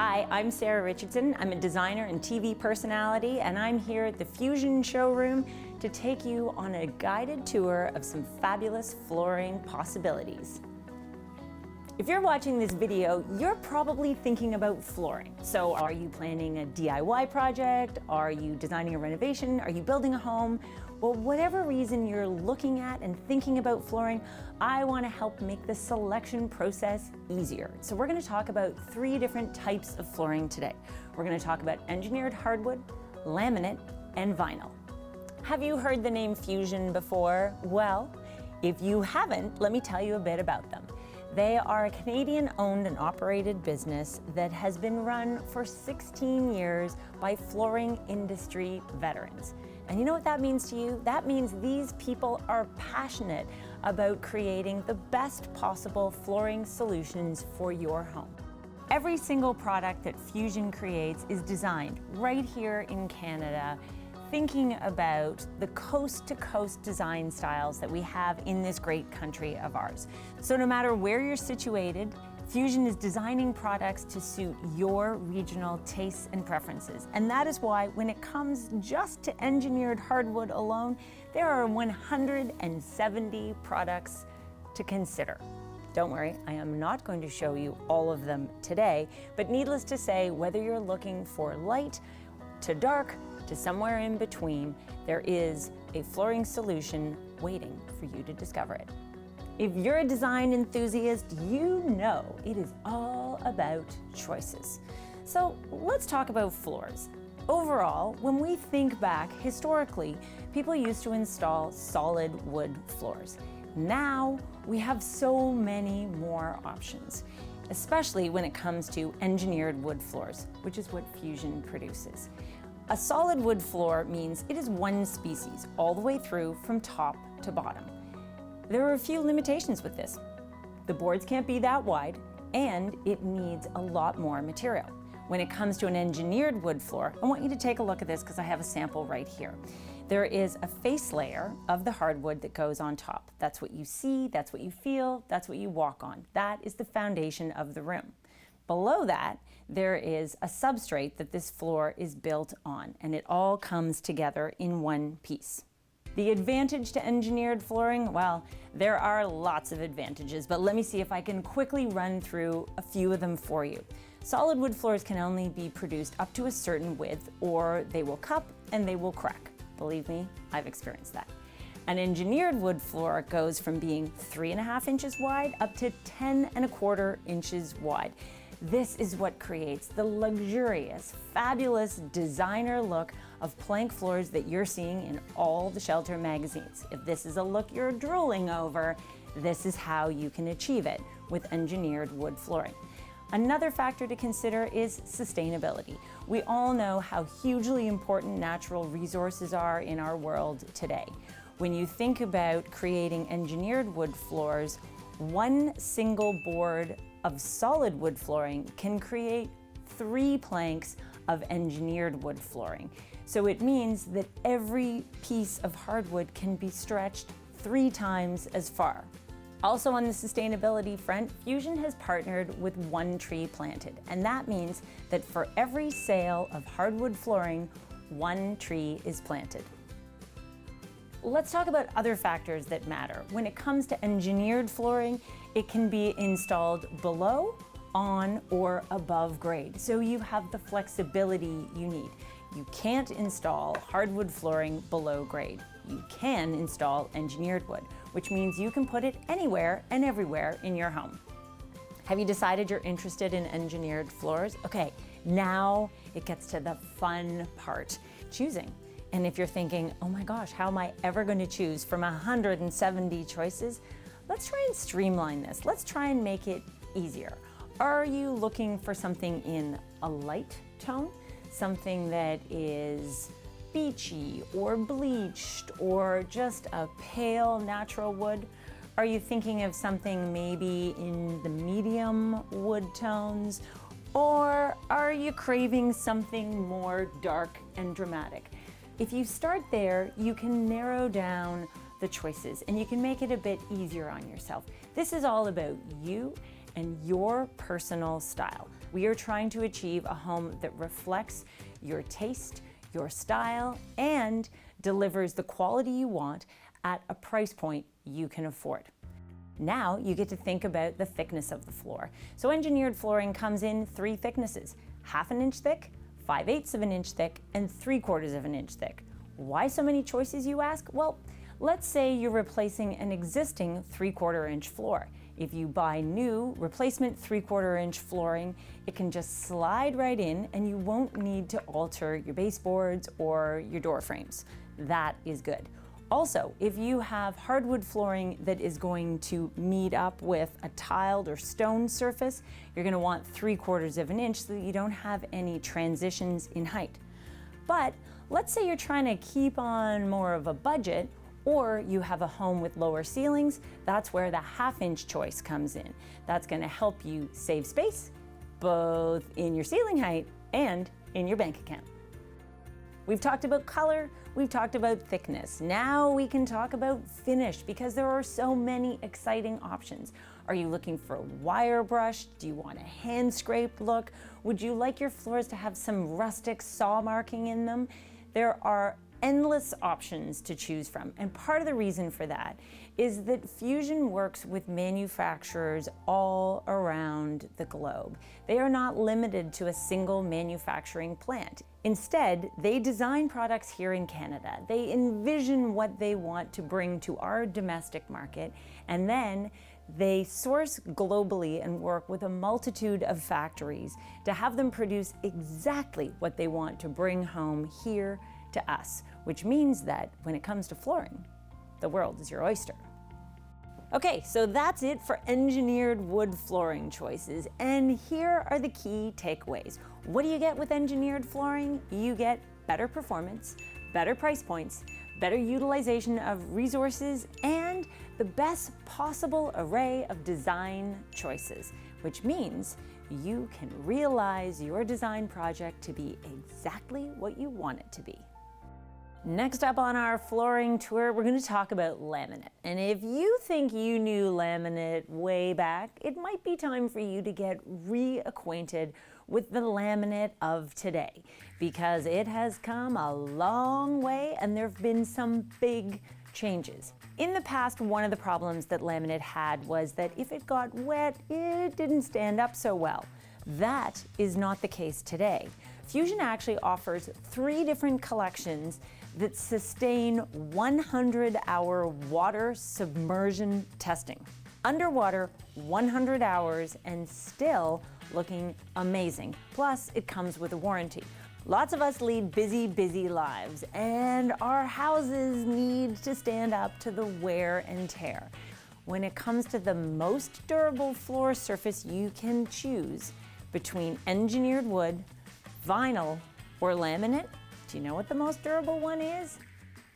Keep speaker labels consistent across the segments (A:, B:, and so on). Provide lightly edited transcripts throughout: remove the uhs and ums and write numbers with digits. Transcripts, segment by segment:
A: Hi, I'm Sarah Richardson. I'm a designer and TV personality, and I'm here at the Fuzion showroom to take you on a guided tour of some fabulous flooring possibilities. If you're watching this video, you're probably thinking about flooring. So are you planning a DIY project? Are you designing a renovation? Are you building a home? Well, whatever reason you're looking at and thinking about flooring, I want to help make the selection process easier. So we're going to talk about 3 different types of flooring today. We're going to talk about engineered hardwood, laminate, and vinyl. Have you heard the name Fuzion before? Well, if you haven't, let me tell you a bit about them. They are a Canadian-owned and operated business that has been run for 16 years by flooring industry veterans. And you know what that means to you? That means these people are passionate about creating the best possible flooring solutions for your home. Every single product that Fuzion creates is designed right here in Canada, thinking about the coast-to-coast design styles that we have in this great country of ours. So no matter where you're situated, Fuzion is designing products to suit your regional tastes and preferences. And that is why when it comes just to engineered hardwood alone, there are 170 products to consider. Don't worry, I am not going to show you all of them today, but needless to say, whether you're looking for light to dark to somewhere in between, there is a flooring solution waiting for you to discover it. If you're a design enthusiast, you know it is all about choices. So let's talk about floors. Overall, when we think back historically, people used to install solid wood floors. Now we have so many more options, especially when it comes to engineered wood floors, which is what Fuzion produces. A solid wood floor means it is one species all the way through from top to bottom. There are a few limitations with this. The boards can't be that wide, and it needs a lot more material. When it comes to an engineered wood floor, I want you to take a look at this because I have a sample right here. There is a face layer of the hardwood that goes on top. That's what you see, that's what you feel, that's what you walk on. That is the foundation of the room. Below that, there is a substrate that this floor is built on, and it all comes together in one piece. The advantage to engineered flooring, well, there are lots of advantages, but let me see if I can quickly run through a few of them for you. Solid wood floors can only be produced up to a certain width, or they will cup and they will crack. Believe me, I've experienced that. An engineered wood floor goes from being 3.5 inches wide up to 10.25 inches wide. This is what creates the luxurious, fabulous designer look of plank floors that you're seeing in all the shelter magazines. If this is a look you're drooling over, this is how you can achieve it with engineered wood flooring. Another factor to consider is sustainability. We all know how hugely important natural resources are in our world today. When you think about creating engineered wood floors, one single board of solid wood flooring can create 3 planks of engineered wood flooring. So it means that every piece of hardwood can be stretched 3 times as far. Also on the sustainability front, Fuzion has partnered with One Tree Planted, and that means that for every sale of hardwood flooring, 1 tree is planted. Let's talk about other factors that matter. When it comes to engineered flooring, it can be installed below, on, or above grade. So you have the flexibility you need. You can't install hardwood flooring below grade. You can install engineered wood, which means you can put it anywhere and everywhere in your home. Have you decided you're interested in engineered floors? Okay, now it gets to the fun part, choosing. And if you're thinking, oh my gosh, how am I ever going to choose from 170 choices? Let's try and streamline this. Let's try and make it easier. Are you looking for something in a light tone? Something that is beachy or bleached or just a pale natural wood? Are you thinking of something maybe in the medium wood tones? Or are you craving something more dark and dramatic? If you start there, you can narrow down the choices and you can make it a bit easier on yourself. This is all about you and your personal style. We are trying to achieve a home that reflects your taste, your style, and delivers the quality you want at a price point you can afford. Now you get to think about the thickness of the floor. So engineered flooring comes in 3 thicknesses: 1/2 inch thick, 5/8 of an inch thick, and 3/4 of an inch thick. Why so many choices, you ask? Well, let's say you're replacing an existing 3/4 inch floor. If you buy new replacement 3/4 inch flooring, it can just slide right in and you won't need to alter your baseboards or your door frames. That is good. Also, if you have hardwood flooring that is going to meet up with a tiled or stone surface, you're going to want 3/4 of an inch so that you don't have any transitions in height. But let's say you're trying to keep on more of a budget, or you have a home with lower ceilings. That's where the 1/2 inch choice comes in. That's going to help you save space, both in your ceiling height and in your bank account. We've talked about color, we've talked about thickness. Now we can talk about finish, because there are so many exciting options. Are you looking for a wire brush? Do you want a hand scraped look? Would you like your floors to have some rustic saw marking in them? There are endless options to choose from, and part of the reason for that is that Fuzion works with manufacturers all around the globe. They are not limited to a single manufacturing plant. Instead, they design products here in Canada. They envision what they want to bring to our domestic market, and then they source globally and work with a multitude of factories to have them produce exactly what they want to bring home here to us, which means that when it comes to flooring, the world is your oyster. Okay, so that's it for engineered wood flooring choices, and here are the key takeaways. What do you get with engineered flooring? You get better performance, better price points, better utilization of resources, and the best possible array of design choices, which means you can realize your design project to be exactly what you want it to be. Next up on our flooring tour, we're going to talk about laminate. And if you think you knew laminate way back, it might be time for you to get reacquainted with the laminate of today, because it has come a long way and there have been some big changes. In the past, one of the problems that laminate had was that if it got wet, it didn't stand up so well. That is not the case today. Fuzion actually offers 3 different collections that sustain 100-hour water submersion testing. Underwater, 100 hours and still looking amazing. Plus, it comes with a warranty. Lots of us lead busy lives, and our houses need to stand up to the wear and tear. When it comes to the most durable floor surface you can choose between engineered wood, vinyl, or laminate, do you know what the most durable one is?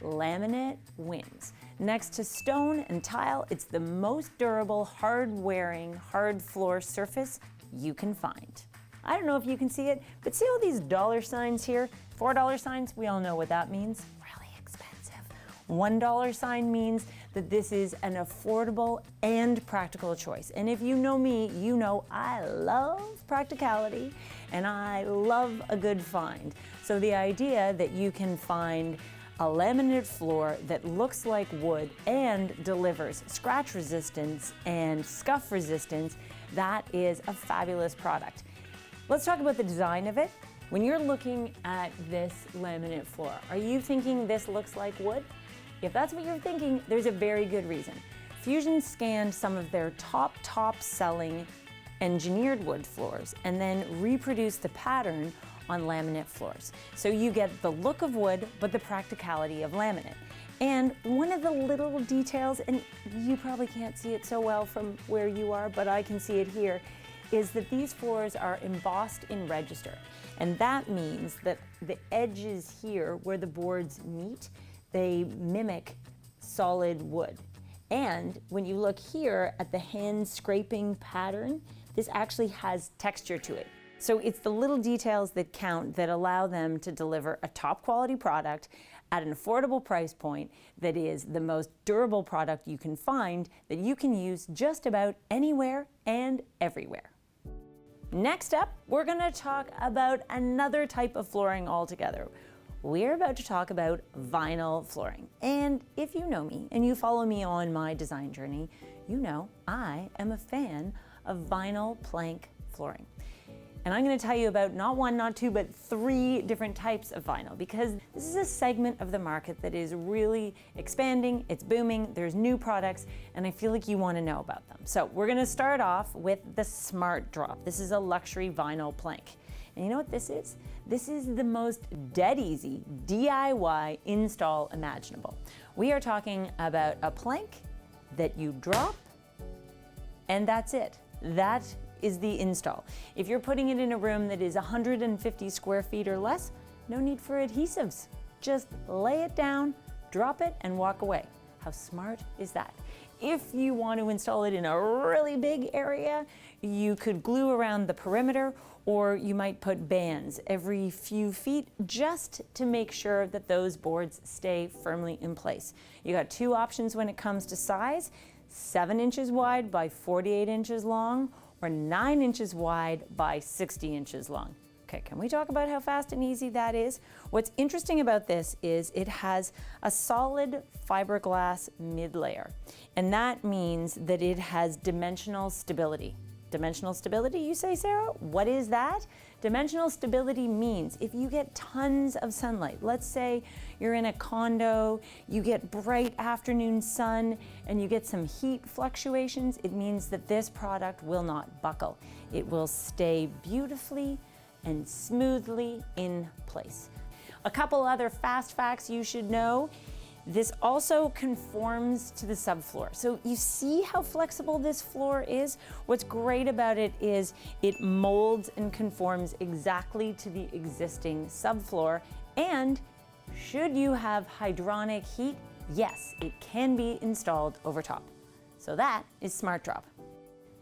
A: Laminate wins. Next to stone and tile, it's the most durable, hard-wearing, hard floor surface you can find. I don't know if you can see it, but see all these dollar signs here? $4 signs, we all know what that means. Really expensive. $1 sign means that this is an affordable and practical choice. And if you know me, you know I love practicality and I love a good find. So the idea that you can find a laminate floor that looks like wood and delivers scratch resistance and scuff resistance, that is a fabulous product. Let's talk about the design of it. When you're looking at this laminate floor, are you thinking this looks like wood? If that's what you're thinking, there's a very good reason. Fuzion scanned some of their top selling engineered wood floors and then reproduced the pattern on laminate floors. So you get the look of wood, but the practicality of laminate. And one of the little details, and you probably can't see it so well from where you are, but I can see it here, is that these floors are embossed in register. And that means that the edges here where the boards meet, they mimic solid wood. And when you look here at the hand scraping pattern, this actually has texture to it. So it's the little details that count that allow them to deliver a top quality product at an affordable price point that is the most durable product you can find that you can use just about anywhere and everywhere. Next up, we're going to talk about another type of flooring altogether. We're about to talk about vinyl flooring. And if you know me and you follow me on my design journey, you know I am a fan of vinyl plank flooring. And I'm going to tell you about not one, not two, but 3 different types of vinyl, because this is a segment of the market that is really expanding, it's booming, there's new products, and I feel like you want to know about them. So we're going to start off with the Smart Drop. This is a luxury vinyl plank. And you know what this is? This is the most dead easy DIY install imaginable. We are talking about a plank that you drop, and that's it. That is the install. If you're putting it in a room that is 150 square feet or less, no need for adhesives. Just lay it down, drop it, and walk away. How smart is that? If you want to install it in a really big area, you could glue around the perimeter, or you might put bands every few feet just to make sure that those boards stay firmly in place. You got 2 options when it comes to size: 7 inches wide by 48 inches long, or 9 inches wide by 60 inches long. Okay, can we talk about how fast and easy that is? What's interesting about this is it has a solid fiberglass mid-layer, and that means that it has dimensional stability. Dimensional stability, you say, Sarah? What is that? Dimensional stability means if you get tons of sunlight, let's say you're in a condo, you get bright afternoon sun, and you get some heat fluctuations, it means that this product will not buckle. It will stay beautifully and smoothly in place. A couple other fast facts you should know. This also conforms to the subfloor. So you see how flexible this floor is? What's great about it is it molds and conforms exactly to the existing subfloor. And should you have hydronic heat, yes, it can be installed over top. So that is Smart Drop.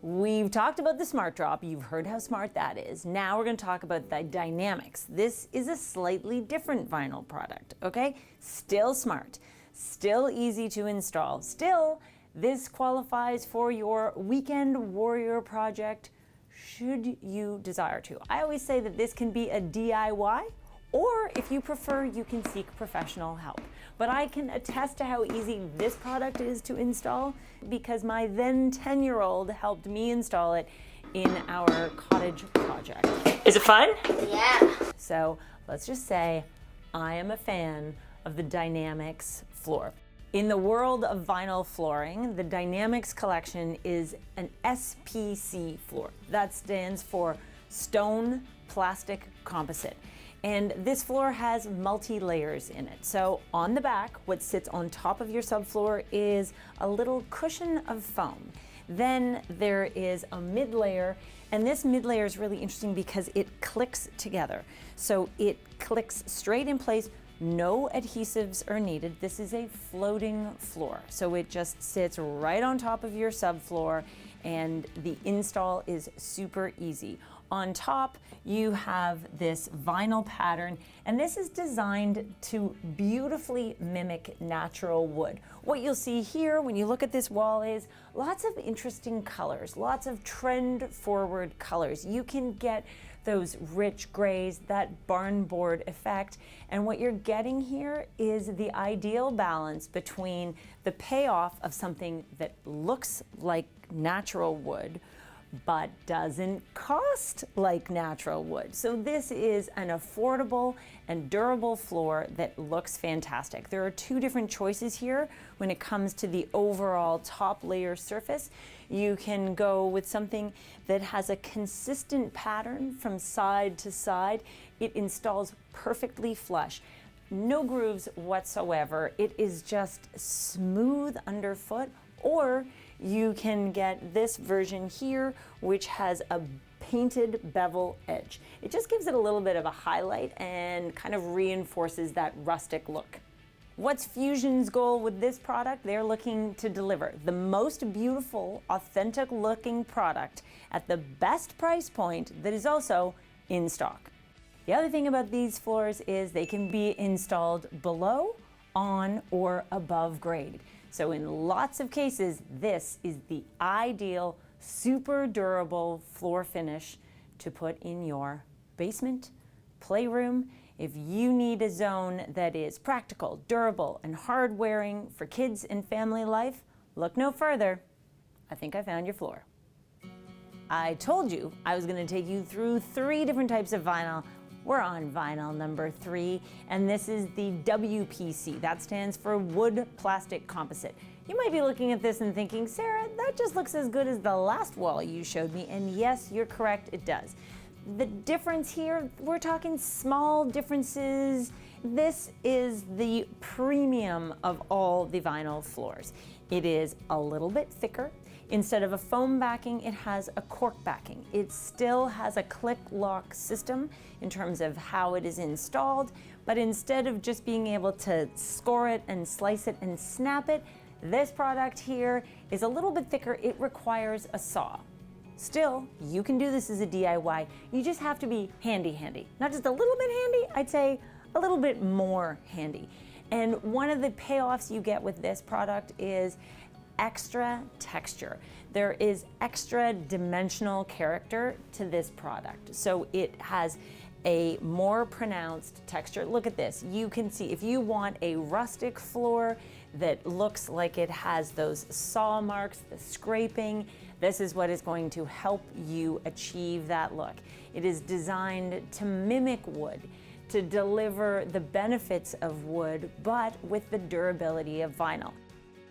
A: We've talked about the Smart Drop. You've heard how smart that is. Now we're going to talk about the Dynamics. This is a slightly different vinyl product, okay? Still smart, still easy to install. Still, this qualifies for your weekend warrior project should you desire to. I always say that this can be a DIY, or if you prefer, you can seek professional help. But I can attest to how easy this product is to install because my then 10-year-old helped me install it in our cottage project. Is it fun?
B: Yeah.
A: So let's just say I am a fan of the Dynamics floor. In the world of vinyl flooring, the Dynamics collection is an SPC floor. That stands for Stone Plastic Composite. And this floor has multi-layers in it. So on the back, what sits on top of your subfloor is a little cushion of foam. Then there is a mid-layer, and this mid-layer is really interesting because it clicks together. So it clicks straight in place. No adhesives are needed. This is a floating floor. So it just sits right on top of your subfloor, and the install is super easy. On top, you have this vinyl pattern, and this is designed to beautifully mimic natural wood. What you'll see here when you look at this wall is lots of interesting colors, lots of trend-forward colors. You can get those rich grays, that barn board effect, and what you're getting here is the ideal balance between the payoff of something that looks like natural wood but doesn't cost like natural wood. So this is an affordable and durable floor that looks fantastic. There are 2 different choices here when it comes to the overall top layer surface. You can go with something that has a consistent pattern from side to side. It installs perfectly flush. No grooves whatsoever. It is just smooth underfoot. Or you can get this version here, which has a painted bevel edge. It just gives it a little bit of a highlight and kind of reinforces that rustic look. What's Fuzion's goal with this product? They're looking to deliver the most beautiful, authentic looking product at the best price point that is also in stock. The other thing about these floors is they can be installed below, on, or above grade. So in lots of cases, this is the ideal, super durable floor finish to put in your basement, playroom. If you need a zone that is practical, durable, and hard-wearing for kids and family life, look no further. I think I found your floor. I told you I was going to take you through 3 different types of vinyl. We're on vinyl number 3, and this is the WPC. That stands for wood plastic composite. You might be looking at this and thinking, Sarah, that just looks as good as the last wall you showed me, and yes, you're correct, it does. The difference here, we're talking small differences. This is the premium of all the vinyl floors. It is a little bit thicker. Instead of a foam backing, it has a cork backing. It still has a click lock system in terms of how it is installed, but instead of just being able to score it and slice it and snap it, this product here is a little bit thicker. It requires a saw. Still, you can do this as a DIY. You just have to be handy. Not just a little bit handy, I'd say a little bit more handy. And one of the payoffs you get with this product is extra texture. There is extra dimensional character to this product. So it has a more pronounced texture. Look at this. You can see if you want a rustic floor that looks like it has those saw marks, the scraping, this is what is going to help you achieve that look. It is designed to mimic wood, to deliver the benefits of wood, but with the durability of vinyl.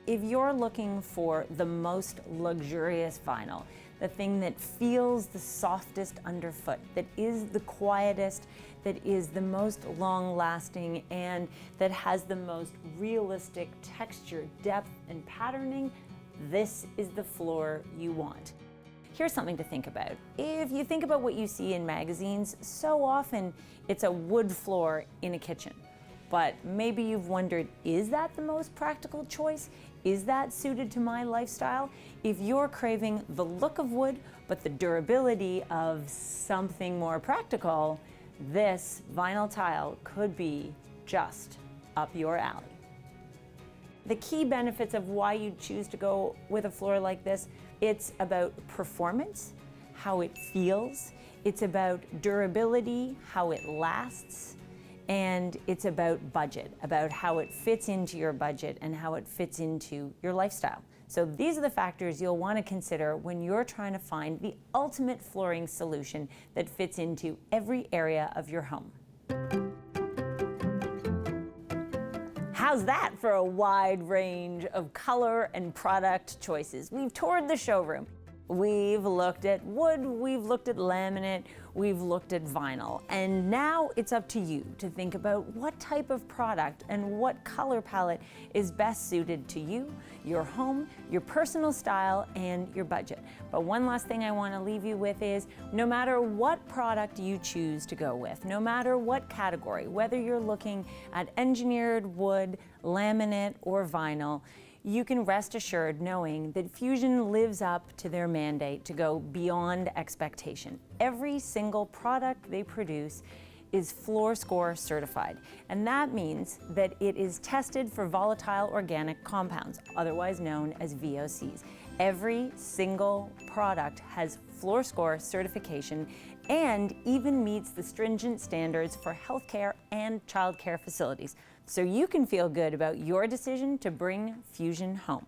A: If you're looking for the most luxurious vinyl, the thing that feels the softest underfoot, that is the quietest, that is the most long-lasting, and that has the most realistic texture, depth, and patterning, this is the floor you want. Here's something to think about. If you think about what you see in magazines, so often it's a wood floor in a kitchen. But maybe you've wondered, is that the most practical choice? Is that suited to my lifestyle? If you're craving the look of wood, but the durability of something more practical, this vinyl tile could be just up your alley. The key benefits of why you choose to go with a floor like this, it's about performance, how it feels, it's about durability, how it lasts, and it's about budget, about how it fits into your budget and how it fits into your lifestyle. So these are the factors you'll want to consider when you're trying to find the ultimate flooring solution that fits into every area of your home. How's that for a wide range of color and product choices? We've toured the showroom. We've looked at wood, we've looked at laminate, we've looked at vinyl, and now it's up to you to think about what type of product and what color palette is best suited to you, your home, your personal style, and your budget. But one last thing I want to leave you with is, no matter what product you choose to go with, no matter what category, whether you're looking at engineered wood, laminate, or vinyl, you can rest assured knowing that Fuzion lives up to their mandate to go beyond expectation. Every single product they produce is Floor Score certified, and that means that it is tested for volatile organic compounds, otherwise known as VOCs. Every single product has Floor Score certification and even meets the stringent standards for healthcare and childcare facilities. So you can feel good about your decision to bring Fuzion home.